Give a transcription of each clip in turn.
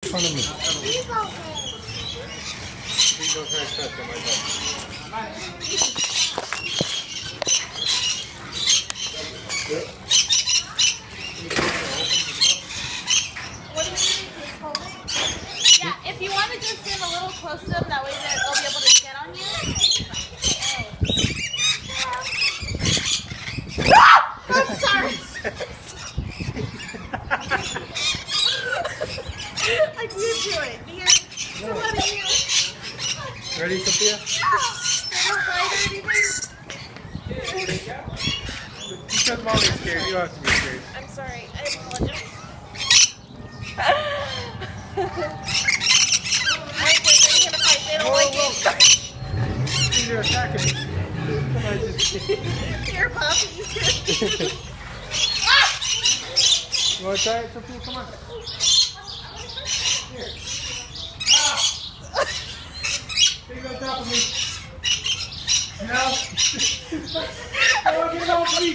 front of me. He's okay. Please don't try to touch him like that. Yep. What do you need? Just hold it? Yeah, if you want to just stand a little close to them, that way they'll be able to get on you. I'm sorry. I can't do it. Here, somebody here. Ready, Sophia? They don't bite or anything. Because mommy's scared, you don't have to be scared. I'm sorry. I apologize. I think they're gonna fight. They don't like it. You're attacking me. Come on, just... Here, puppy. You want to try it, Sophia? Come on. Here. Take on top of me. No. No, get off me.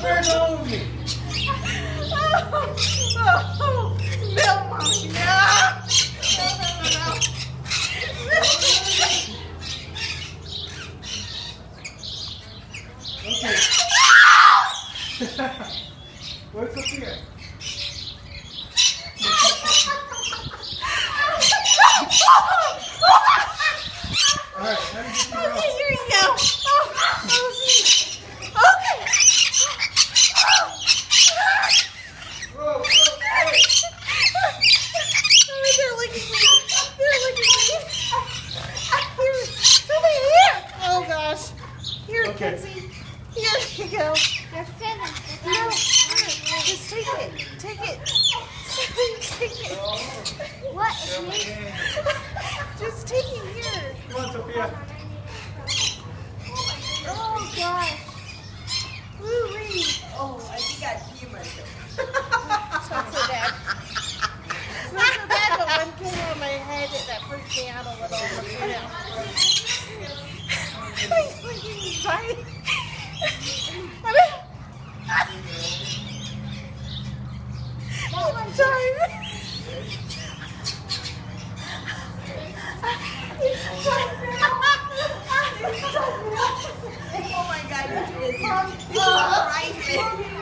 Turn over me. No, mommy, no. No. Okay. Where's Sophia? Alright, let me get you Okay, out. here you go. Geez. Okay. Whoa, whoa, They're licking me. They're licking me. Here, somebody here. Oh gosh. Here, Okay. Kenzie. Here you go. They're finished. No, just take it. Take it. Take it. What is me? Just take it here. Come on, Sophia. Oh gosh. Woo-wee. Oh, I think I peed myself. It's not so bad. It's not so bad, but one came on my head that freaked me out a little. You know. My freaking anxiety. I'm dying. Oh my God, it is. It's rising.